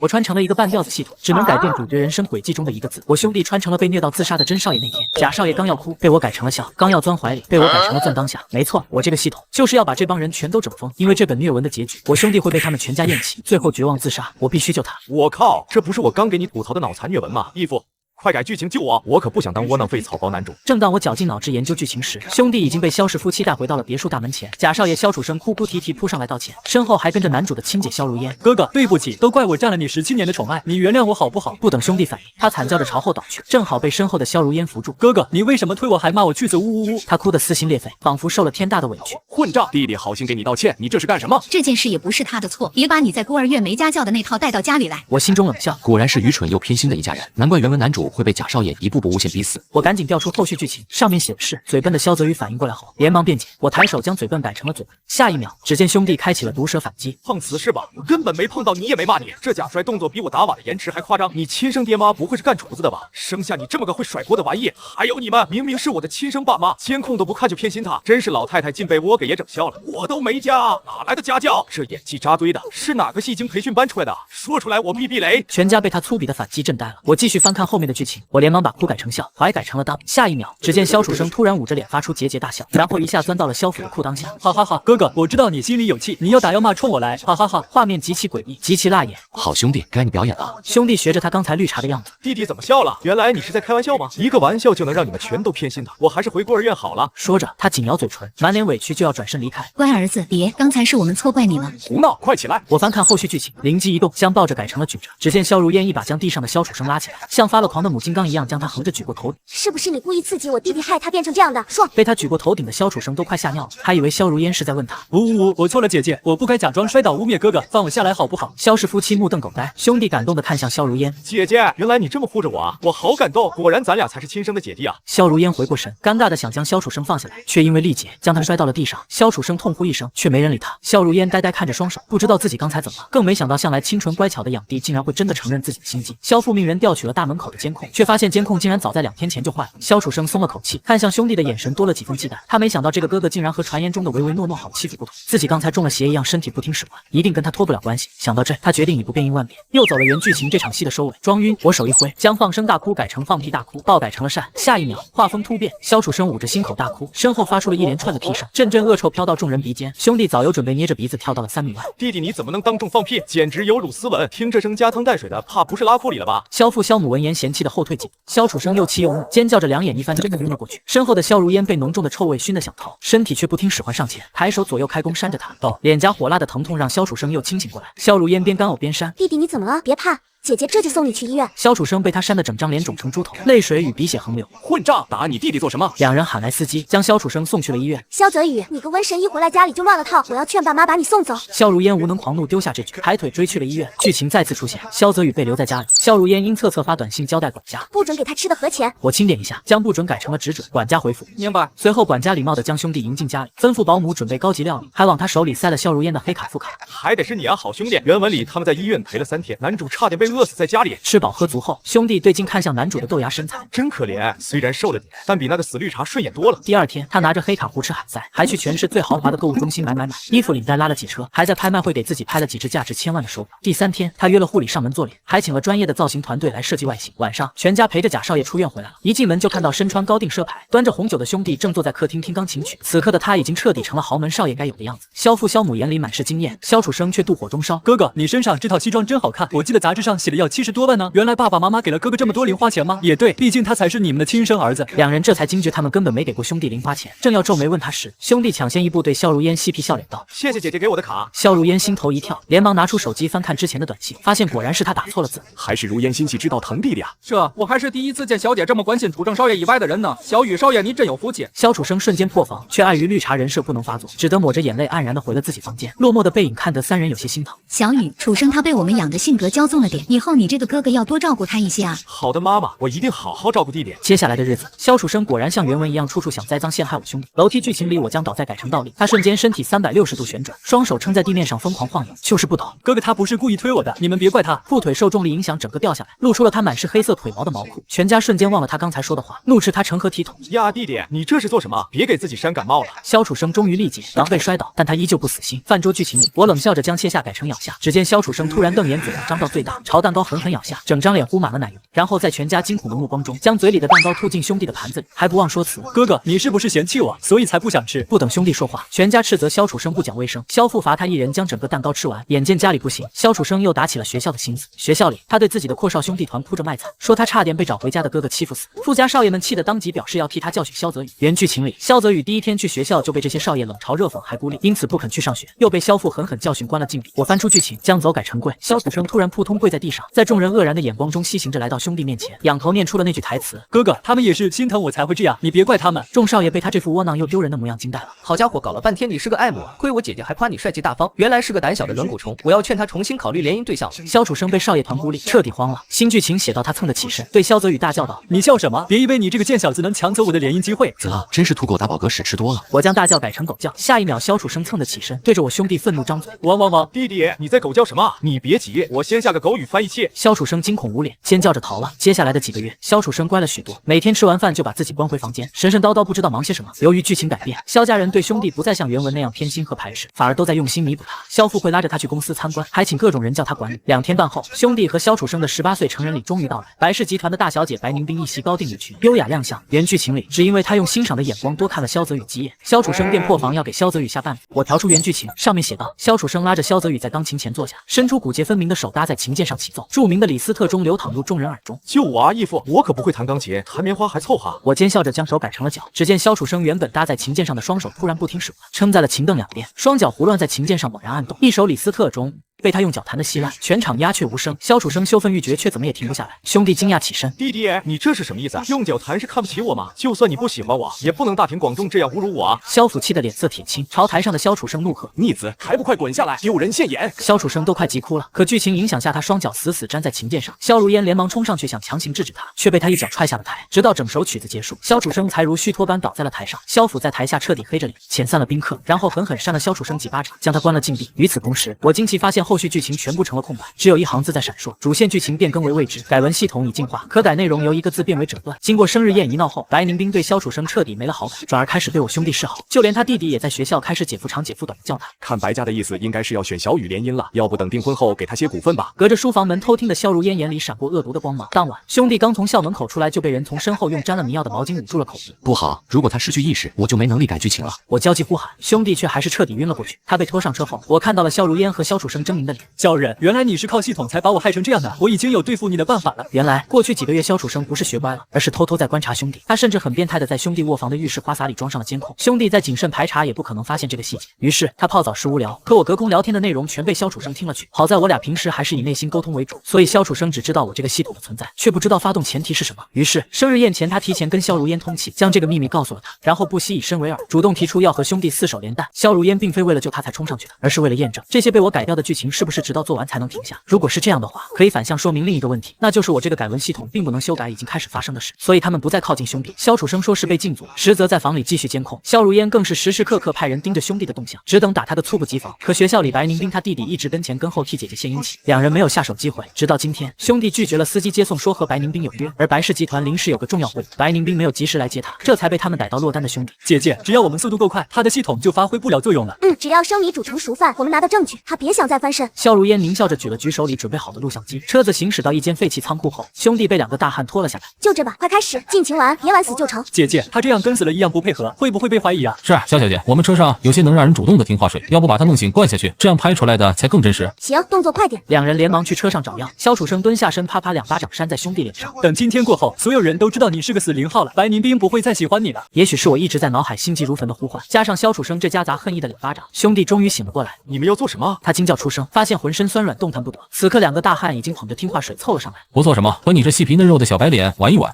我穿成了一个半吊子系统，只能改变主角人生轨迹中的一个字。我兄弟穿成了被虐到自杀的真少爷那天，假少爷刚要哭，被我改成了笑；刚要钻怀里，被我改成了钻当下。没错，我这个系统就是要把这帮人全都整疯，因为这本虐文的结局，我兄弟会被他们全家厌弃，最后绝望自杀。我必须救他。我靠，这不是我刚给你吐槽的脑残虐文吗？义父，快改剧情救我！我可不想当窝囊废草包男主。正当我绞尽脑汁研究剧情时，兄弟已经被萧氏夫妻带回到了别墅大门前。贾少爷萧楚生哭哭啼啼扑上来道歉，身后还跟着男主的亲姐萧如烟。哥哥，对不起，都怪我占了你17年的宠爱，你原谅我好不好？不等兄弟反应，他惨叫着朝后倒去，正好被身后的萧如烟扶住。哥哥，你为什么推我还骂我去死？呜呜呜！他哭得撕心裂肺，仿佛受了天大的委屈。混账！弟弟好心给你道歉，你这是干什么？这件事也不是他的错，别把你在孤儿院没家教的那套带到家里来。我心中冷笑，果然是愚蠢又偏心的一家人，难怪原文男主会被贾少爷一步步诬陷逼死。我赶紧调出后续剧情，上面写的是嘴笨的萧泽宇反应过来后，连忙辩解。我抬手将嘴笨改成了嘴笨。下一秒，只见兄弟开启了毒舌反击。碰瓷是吧？我根本没碰到你，也没骂你。这贾帅动作比我打瓦的延迟还夸张。你亲生爹妈不会是干厨子的吧？生下你这么个会甩锅的玩意！还有你们，明明是我的亲生爸妈，监控都不看就偏心他，真是老太太进被窝给爷整笑了。我都没家，哪来的家教？这演技扎堆的，是哪个戏精培训班出来的？说出来我避避雷！全家被他粗鄙的反击震呆了。我继续翻看后面的剧情，我连忙把哭改成笑，怀改成了当。下一秒，只见萧楚生突然捂着脸发出桀桀大笑，然后一下钻到了萧府的裤裆下。哈哈哈，哥哥，我知道你心里有气，你要打要骂冲我来，哈哈哈。画面极其诡异，极其辣眼。好兄弟，该你表演了。兄弟学着他刚才绿茶的样子。弟弟怎么笑了？原来你是在开玩笑吗？一个玩笑就能让你们全都偏心他，我还是回孤儿院好了。说着，他紧咬嘴唇，满脸委屈就要转身离开。乖儿子，别，刚才是我们错怪你了。胡闹，快起来！我翻看后续剧情，灵机一动，将抱着改成了举着。只见萧如烟一把将地上的萧楚生拉起来，像发了狂的母金刚一样将他横着举过头顶。是不是你故意刺激我弟弟，害他变成这样的？说！被他举过头顶的萧楚生都快吓尿了，还以为萧如烟是在问他。呜呜呜！我错了，姐姐，我不该假装摔倒污蔑哥哥，放我下来好不好？萧氏夫妻目瞪口呆，兄弟感动地看向萧如烟。姐姐，原来你这么护着我啊，我好感动，果然咱俩才是亲生的姐弟啊！萧如烟回过神，尴尬地想将萧楚生放下来，却因为力竭将他摔到了地上。萧楚生痛呼一声，却没人理他。萧如烟呆呆看着双手，不知道自己刚才怎么了，更没想到向来清纯乖巧的养弟竟然会真的承认自己的心机。萧父命人调取了大门口的监控，却发现监控竟然早在2天前就坏了。萧楚生松了口气，看向兄弟的眼神多了几分忌惮。他没想到这个哥哥竟然和传言中的唯唯诺诺好欺负不同，自己刚才中了邪一样，身体不听使唤，一定跟他脱不了关系。想到这，他决定以不变应万变，又走了原剧情这场戏的收尾。装晕，我手一挥，将放声大哭改成放屁大哭，爆改成了善。下一秒，画风突变，萧楚生捂着心口大哭，身后发出了一连串的屁声，阵阵恶臭飘到众人鼻尖。兄弟早有准备，捏着鼻子跳到了3米外。弟弟你怎么能当众放屁？简直有辱斯文！听这声加汤带水的，怕不是拉库里了吧？萧父萧母闻言嫌弃的后退几步，萧楚生又气又怒，尖叫着两眼一翻，真的晕了过去。身后的萧如烟被浓重的臭味熏得想逃，身体却不听使唤上前，抬手左右开弓扇着他。脸颊火辣的疼痛让萧楚生又清醒过来。萧如烟边干呕边扇，弟弟你怎么了？别怕，姐姐这就送你去医院。萧楚生被他扇得整张脸肿成猪头，泪水与鼻血横流。混账！打你弟弟做什么？两人喊来司机，将萧楚生送去了医院。萧泽宇，你个瘟神一回来家里就乱了套，我要劝爸妈把你送走。萧如烟无能狂怒，丢下这句，抬腿追去了医院。剧情再次出现，萧泽宇被留在家里，萧如烟因策发短信交代管家，不准给他吃的和钱。我清点一下，将不准改成了只准。管家回复明白。随后管家礼貌地将兄弟迎进家里，吩咐保姆准备高级料理，还往他手里塞了萧如烟的黑卡副卡。还得是你啊，好兄弟！原文里他们在医院陪了3天，男主差点被饿死在家里。吃饱喝足后，兄弟对镜看向男主的豆芽身材，真可怜。虽然瘦了点，但比那个死绿茶顺眼多了。第2天，他拿着黑卡胡吃海塞，还去全市最豪华的购物中心买，衣服领带拉了几车，还在拍卖会给自己拍了几只价值千万的手表。第3天，他约了护理上门做脸，还请了专业的造型团队来设计外形。晚上，全家陪着贾少爷出院回来了，一进门就看到身穿高定奢牌，端着红酒的兄弟正坐在客厅听钢琴曲。此刻的他已经彻底成了豪门少爷该有的样子。萧父萧母眼里满是惊艳，萧楚生却妒火中烧。哥哥，你身上这套西装真好看，我记得杂志上写的要70多万呢。原来爸爸妈妈给了哥哥这么多零花钱吗？也对，毕竟他才是你们的亲生儿子。两人这才惊觉他们根本没给过兄弟零花钱，正要皱眉问他时，兄弟抢先一步对萧如烟嬉皮笑脸道：“谢谢姐姐给我的卡。”萧如烟心头一跳，连忙拿出手机翻看之前的短信，发现果然是他打错了字。还是如烟心细知道疼弟弟啊！我还是第一次见小姐这么关心楚正少爷以外的人呢。小雨少爷，你真有福气。萧楚生瞬间破防，却碍于绿茶人设不能发作，只得抹着眼泪黯然的回了自己房间。落寞的背影看得3人有些心疼。小雨，楚生他被我们养的性格骄纵了点，以后你这个哥哥要多照顾他一些啊。好的，妈妈，我一定好好照顾弟弟。接下来的日子，萧楚生果然像原文一样，处处想栽赃陷害我兄弟。楼梯剧情里，我将倒在改成倒立，他瞬间身体360度旋转，双手撑在地面上疯狂晃悠，就是不倒。哥哥他不是故意推我的，你们别怪他。护腿受重力影响，整个掉下来，露出了他满是黑色腿毛的毛裤。全家瞬间忘了他刚才说的话，怒斥他成何体统呀，弟弟，你这是做什么？别给自己扇感冒了。萧楚生终于力竭，狼狈摔倒，但他依旧不死心。饭桌剧情里，我冷笑着将切下改成咬下，只见萧楚生突然瞪眼，嘴巴张到最大，朝蛋糕狠狠咬下，整张脸糊满了奶油，然后在全家惊恐的目光中，将嘴里的蛋糕吐进兄弟的盘子里，还不忘说辞：“哥哥，你是不是嫌弃我，所以才不想吃？”不等兄弟说话，全家斥责萧楚生不讲卫生，萧父罚他一人将整个蛋糕吃完。眼见家里不行，萧楚生又打起了学校的心思。学校里，他对自己的阔少兄弟团哭着卖惨，说他差点被找回家的哥哥欺负死。富家少爷们气得当即表示要替他教训萧泽宇。原剧情里，萧泽宇第一天去学校就被这些少爷冷嘲热讽还孤立，因此不肯去上学，又被萧父狠狠教训关了禁闭。我翻出剧情，将走改成跪，萧楚生突然扑通跪在地上，在众人愕然的眼光中西行着来到兄弟面前，仰头念出了那句台词：“哥哥，他们也是心疼我才会这样，你别怪他们。”众少爷被他这副窝囊又丢人的模样惊呆了。好家伙，搞了半天你是个爱母，亏我姐姐还夸你帅气大方，原来是个胆小的软骨虫。我要劝他重新考虑联姻对象。萧楚生被少爷团孤立，彻底慌了。新剧情写到他蹭的起身，对萧泽宇大叫道：“你笑什么？别以为你这个贱小子能抢走我的联姻机会！”真是土狗大宝哥屎吃多了。我将大叫改成狗叫，下一秒萧楚生蹭的起身，对着我兄弟愤怒张嘴：“汪！弟弟，你在狗叫什么？你别急，我先下个狗语翻译器。”萧楚生惊恐捂脸，尖叫着逃了。接下来的几个月，萧楚生乖了许多，每天吃完饭就把自己关回房间，神叨叨不知道忙些什么。由于剧情改变，萧家人对兄弟不再像原文那样偏心和排斥，反而都在用心弥补他。萧父会拉着他去公司参观，还请各种人叫他管理。2天半后，兄弟和萧楚生的18岁成人礼终于到来。白氏集团的大小姐白宁冰一袭高定礼裙，优雅亮相。原剧情里，只因为他用欣赏的眼光多看了萧泽宇几眼，萧楚生便破防要给萧泽宇下绊子。我调出原剧情，上面写道：萧楚生拉着萧泽宇在钢琴前坐下，伸出骨节分明的手搭在琴键上起奏，著名的李斯特钟流淌入众人耳中。就我啊，义父，我可不会弹钢琴，弹棉花还凑合。我尖笑着将手改成了脚，只见萧楚生原本搭在琴键上的双手突然不听使唤，撑在了琴凳两边，双脚胡乱在琴键上猛然按动，一首李斯特钟被他用脚弹得稀烂，全场鸦雀无声。萧楚生羞愤欲绝，却怎么也停不下来。兄弟惊讶起身：“弟弟，你这是什么意思？用脚弹是看不起我吗？就算你不喜欢我，也不能大庭广众这样侮辱我啊！”萧府气得脸色铁青，朝台上的萧楚生怒喝：“逆子，还不快滚下来，丢人现眼！”萧楚生都快急哭了，可剧情影响下，他双脚死死粘在琴键上。萧如烟连忙冲上去想强行制止他，却被他一脚踹下了台。直到整首曲子结束，萧楚生才如虚脱般倒在了台上。萧府在台下彻底黑着脸，遣散了宾客，然后狠狠扇了萧楚生几巴掌，将他关了禁闭。与此同时，我惊奇发现后续剧情全部成了空白，只有一行字在闪烁：主线剧情变更为未知，改文系统已进化，可改内容由一个字变为整段。经过生日宴一闹后，白宁冰对萧楚生彻底没了好感，转而开始对我兄弟示好，就连他弟弟也在学校开始姐夫长姐夫短叫他。看白家的意思，应该是要选小雨联姻了，要不等订婚后给他些股份吧。隔着书房门偷听的萧如烟眼里闪过恶毒的光芒。当晚，兄弟刚从校门口出来，就被人从身后用沾了迷药的毛巾捂住了口鼻。不好，如果他失去意识，我就没能力改剧情了。我焦急呼喊，兄弟却还是彻底晕了过去。他被拖上车后，我看到了萧如烟和萧楚生狰狞的脸。小人，原来你是靠系统才把我害成这样的，我已经有对付你的办法了。原来过去几个月，萧楚生不是学乖了，而是偷偷在观察兄弟。他甚至很变态的在兄弟卧房的浴室花洒里装上了监控，兄弟再谨慎排查也不可能发现这个细节。于是他泡澡时无聊，可我隔空聊天的内容全被萧楚生听了去。好在我俩平时还是以内心沟通为主，所以萧楚生只知道我这个系统的存在，却不知道发动前提是什么。于是生日宴前，他提前跟萧如烟通气，将这个秘密告诉了他，然后不惜以身为饵，主动提出要和兄弟4手连弹。萧如烟并非为了救他才冲上去的，而是为了验证这些被我改掉的剧情是不是直到做完才能停下。如果是这样的话，可以反向说明另一个问题，那就是我这个改文系统并不能修改已经开始发生的事，所以他们不再靠近兄弟。萧楚生说是被禁足，实则在房里继续监控。萧如烟更是时时刻刻派人盯着兄弟的动向，只等打他的猝不及防。可学校里白宁冰他弟弟一直跟前跟后替姐姐献殷勤，两人没有下手机会。直到今天，兄弟拒绝了司机接送，说和白宁冰有约，而白氏集团临时有个重要会议，白宁冰没有及时来接他，这才被他们逮到落单的兄弟。姐姐，只要我们速度够快，他的系统就发挥不了作用了。只要生米煮成熟饭，我们拿到证据，他别想再翻身。萧如烟狞笑着举了举手里准备好的录像机，车子行驶到一间废弃仓库后，兄弟被2个大汉拖了下来。就这吧，快开始，尽情玩，别玩死就成。姐姐，他这样跟死了一样不配合，会不会被怀疑啊？是萧小姐，我们车上有些能让人主动的听话水，要不把他弄醒灌下去，这样拍出来的才更真实。行，动作快点。两人连忙去车上找药。萧楚生蹲下身，啪啪2巴掌扇在兄弟脸上。等今天过后，所有人都知道你是个死0号了，白宁冰不会再喜欢你了。也许是我一直在脑海心急如焚的呼唤，加上萧楚生这夹杂恨意的2巴掌，兄弟终于醒了过来。你们要做什么？他惊叫出声，发现浑身酸软，动弹不得。此刻2个大汉已经捧着听话水凑了上来。不做什么，和你这细皮嫩肉的小白脸玩一玩。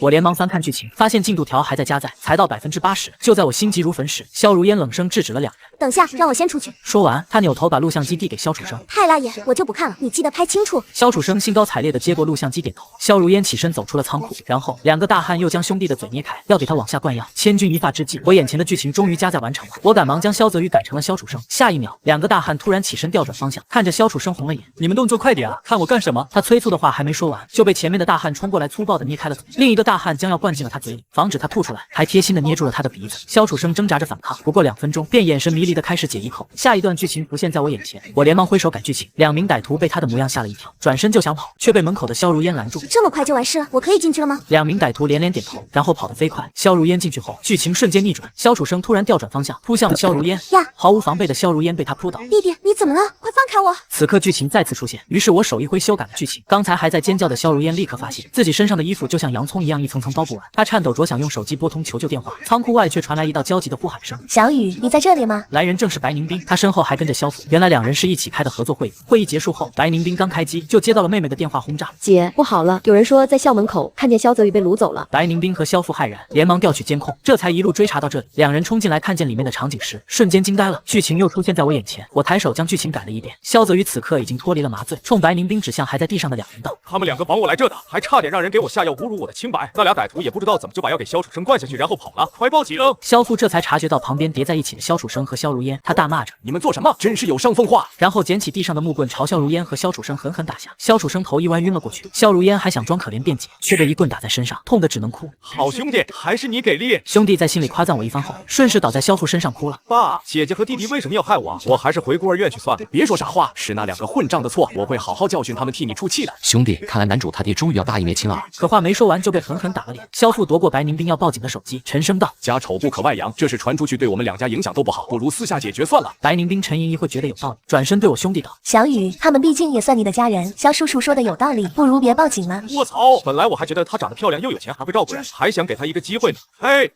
我连忙翻看剧情，发现进度条还在加载，才到80%。就在我心急如焚时，萧如烟冷声制止了两人。等下，让我先出去。说完，他扭头把录像机递给萧楚生。太辣眼，我就不看了，你记得拍清楚。萧楚生兴高采烈地接过录像机，点头。萧如烟起身走出了仓库，然后两个大汉又将兄弟的嘴捏开，要给他往下灌药。千钧一发之际，我眼前的剧情终于加载完成了。我赶忙将萧泽宇改成了萧楚生。下一秒，两个大汉突然起身调转方向，看着萧楚生红了眼。你们动作快点啊！看我干什么？他催促的话还没说完，就被前面的大汉冲过来，粗暴地捏开了嘴。另一个大汉将药灌进了他嘴里，防止他吐出来，还贴心地捏住了他的鼻子。萧楚生挣扎着反抗，不过2分钟便眼神迷离地开始解一口。下一段剧情浮现在我眼前，我连忙挥手改剧情。两名歹徒被他的模样吓了一跳，转身就想跑，却被门口的萧如烟拦住。这么快就完事了？我可以进去了吗？两名歹徒连连点头，然后跑得飞快。萧如烟进去后，剧情瞬间逆转，萧楚生突然调转方向，扑向了萧如烟。呀！毫无防备的萧如烟被他扑倒。弟弟，你怎么了？快放开我！此刻剧情再次出现，于是我手一挥修改了剧情。刚才还在尖叫的萧如烟立刻发现自己身上的衣服就像洋葱一样一层层包不完，她颤抖着想用手机拨通求救电话。仓库外却传来一道焦急的呼喊声：“小雨，你在这里吗？”来人正是白宁斌，他身后还跟着萧父。原来两人是一起开的合作会议。会议结束后，白宁斌刚开机就接到了妹妹的电话轰炸：“姐，不好了，有人说在校门口看见萧泽宇被掳走了。”白宁斌和萧父骇然，连忙调取监控，这才一路追查到这里。两人冲进来看见里面的场景时，瞬间惊呆了。剧情又出现在我眼前，我抬手将剧情改了一遍。萧泽宇此刻已经脱离了麻醉，冲白宁斌指向还在地上的两人道：“他们两个绑我来这的，还差点让人给我下药侮辱我的清白。那俩歹徒也不知道怎么就把药给萧楚生灌下去，然后跑了，快报警！”萧父这才察觉到旁边叠在一起的萧楚生和萧如烟，他大骂着：“你们做什么？真是有伤风化！”然后捡起地上的木棍朝萧如烟和萧楚生狠狠打下。萧楚生头一弯晕了过去，萧如烟还想装可怜辩解，却被一棍打在身上，痛得只能哭。好兄弟，还是你给力！兄弟在心里夸赞我一番后，顺势倒在萧父身上哭了。爸，姐姐和弟弟为什么要害我？我还是回孤儿院去算了。别说傻话，是那两个混账的错，我会好好教训他们，替你出气的。兄弟，看来男主他爹终于要大义灭亲了。可话没说完就被狠狠打了脸。萧父夺过白宁斌要报警的手机，沉声道：“家丑不可外扬，这事传出去对我们两家影响都不好，不如私下解决算了。”白宁斌沉吟一会，觉得有道理，转身对我兄弟道：“小雨，他们毕竟也算你的家人，萧叔叔说的有道理，不如别报警了。”我操！本来我还觉得她长得漂亮又有钱，还会照顾人，还想给她一个机会呢。嘿！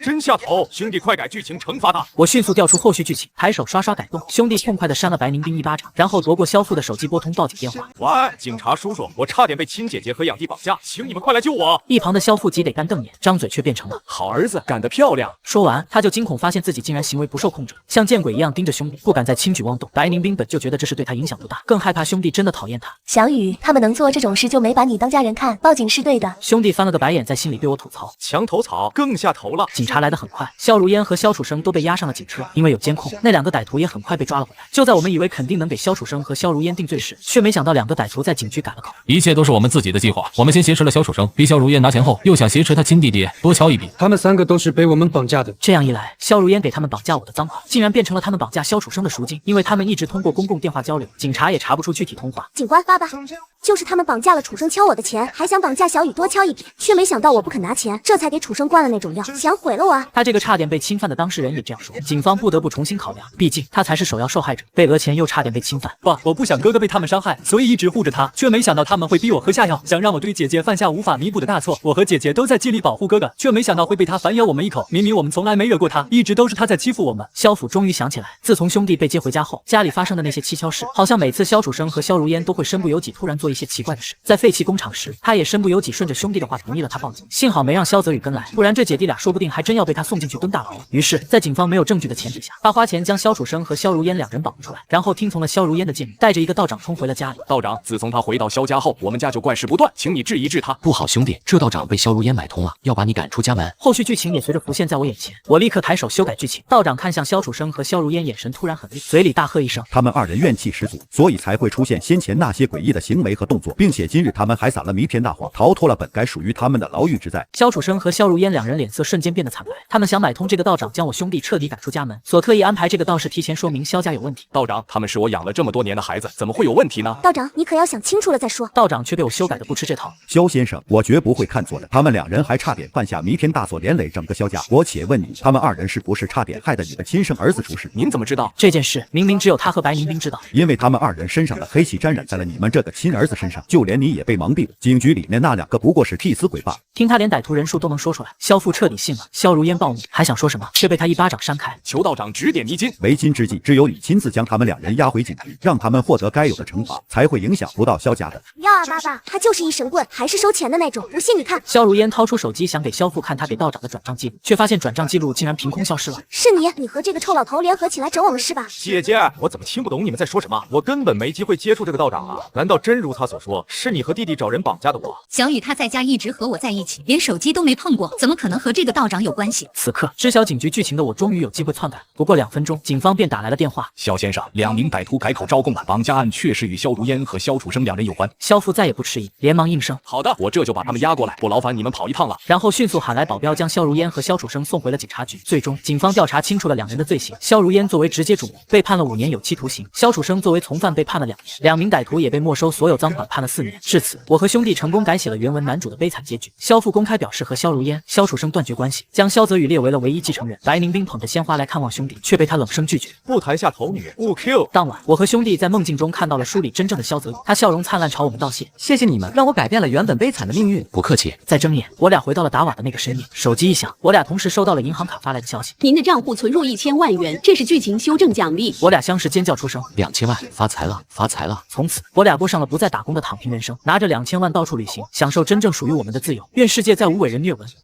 真下头，兄弟快改剧情惩罚他！我迅速调出后续剧情，抬手刷刷改动。兄弟痛快地扇了白宁斌一巴掌，然后夺过萧父的手机拨通报警电话。喂，警察叔叔，我差点被亲姐姐和养弟绑架，请你们快来救我！一旁的萧父急得干瞪眼，张嘴却变成了好儿子，干得漂亮！说完，他就惊恐发现自己竟然行为不受控制，像见鬼一样盯着兄弟，不敢再轻举妄动。白宁斌本就觉得这事对他影响不大，更害怕兄弟真的讨厌他。小雨，他们能做这种事就没把你当家人看，报警是对的。兄弟翻了个白眼，在心里对我吐槽：墙头草更下头了。警察来得很快。萧如烟和萧楚生都被押上了警车，因为有监控，那两个歹徒也很快被抓了回来。就在我们以为肯定能给萧楚生和萧如烟定罪时，却没想到两个歹徒在警局改了口。一切都是我们自己的计划，我们先挟持了萧楚生，逼萧如烟拿钱后，又想挟持他亲弟弟多敲一笔。他们3个都是被我们绑架的。这样一来，萧如烟给他们绑架我的赃款，竟然变成了他们绑架萧楚生的赎金，因为他们一直通过公共电话交流，警察也查不出具体通话。警官，爸爸，就是他们绑架了楚生敲我的钱，还想绑架小雨多敲一笔，却没想到我不肯拿钱，这才给楚生灌了那种药，想毁了我啊！他这个差点被侵犯的当事人也这样说，警方不得不重新考量，毕竟他才是首要受害者，被讹钱又差点被侵犯。爸，我不想哥哥被他们伤害，所以一直护着他，却没想到他们会逼我喝下药，想让我对姐姐犯下无法弥补的大错。我和姐姐都在尽力保护哥哥，却没想到会被他反咬我们一口。明明我们从来没惹过他，一直都是他在欺负我们。萧府终于想起来，自从兄弟被接回家后，家里发生的那些蹊跷事，好像每次萧楚生和萧如烟都会身不由己突然做一些奇怪的事。在废弃工厂时，他也身不由己顺着兄弟的话同意了他报警，幸好没让萧泽宇跟来，不然这姐弟俩说不定还真要被他送进去蹲大牢。于是，在警方没有证据的前提下，他花钱将萧楚生和萧如烟两人绑出来，然后听从了萧如烟的建议，带着一个道长冲回了家里。道长，自从他回到萧家后，我们家就怪事不断，请你治一治他。不好，兄弟，这道长被萧如烟买通了，要把你赶出家门。后续剧情也随着浮现在我眼前，我立刻抬手修改剧情。道长看向萧楚生和萧如烟，眼神突然狠厉，嘴里大喝一声：“他们2人怨气十足，所以才会出现先前那些诡异的行为和动作，并且今日他们还撒了弥天大谎，逃脱了本该属于他们的牢狱之灾。”萧楚生和萧如烟两人脸色瞬间变得惨白，他们想买通这个道长，将我兄弟彻底赶出家门，所特意安排这个道士提前说明萧家有问题。道长，他们是我养了这么多年的孩子，怎么会有问题呢？道长，你可要想清楚了再说。道长却被我修改的不吃这套。萧先生，我绝不会看错的，他们2人还差点犯下弥天大错，连累整个萧家。我且问你，他们2人是不是差点害得你的亲生儿子出事？您怎么知道这件事？明明只有他和白宁斌知道，因为他们2人身上的黑气沾染在了你们这个亲儿子儿子身上，就连你也被蒙蔽了。警局里面那2个不过是替死鬼罢了。听他连歹徒人数都能说出来，萧父彻底信了。萧如烟暴怒，还想说什么，却被他一巴掌扇开。求道长指点迷津。为今之计，只有你亲自将他们2人押回警局，让他们获得该有的惩罚，才会影响不到萧家的。要啊，爸爸，他就是一神棍，还是收钱的那种，不信你看。萧如烟掏出手机想给萧父看他给道长的转账记录，却发现转账记录竟然凭空消失了。是你和这个臭老头联合起来整我们是吧？姐姐，我怎么听不懂你们在说什么？我根本没机会接触这个道长啊！难道真如他所说，是你和弟弟找人绑架的我？小雨他在家一直和我在一起，连手机都没碰过，怎么可能和这个道长有关系？此刻知晓警局剧情的我终于有机会篡改。不过2分钟，警方便打来了电话。萧先生，2名歹徒改口招供了，绑架案确实与萧如烟和萧楚生2人有关。萧父再也不迟疑，连忙应声：好的，我这就把他们押过来，不劳烦你们跑一趟了。然后迅速喊来保镖，将萧如烟和萧楚生送回了警察局。最终，警方调查清楚了2人的罪行。萧如烟作为直接主谋，被判了5年有期徒刑；萧楚生作为从犯，被判了2年。2名歹徒也被没收所有赃款，判了4年。至此，我和兄弟成功改写了原文男主的悲惨结局。萧父公开表示和萧如烟、萧楚生断绝关系，将萧泽宇列为了唯一继承人。白宁冰捧着鲜花来看望兄弟，却被他冷声拒绝。不谈下头女，勿 Q。当晚，我和兄弟在梦境中看到了书里真正的萧泽宇，他笑容灿烂，朝我们道谢：谢谢你们，让我改变了原本悲惨的命运。不客气。在睁眼，我俩回到了达瓦的那个深夜。手机一响，我俩同时收到了银行卡发来的消息：您的账户存入1000万元，这是剧情修正奖励。我俩相视尖叫出声，2000万，发财了，发财了！从此，我俩过上了不再打工的躺平人生，拿着2000万到处旅行，享受真正属于我们的自由。愿世界再无伟人虐文。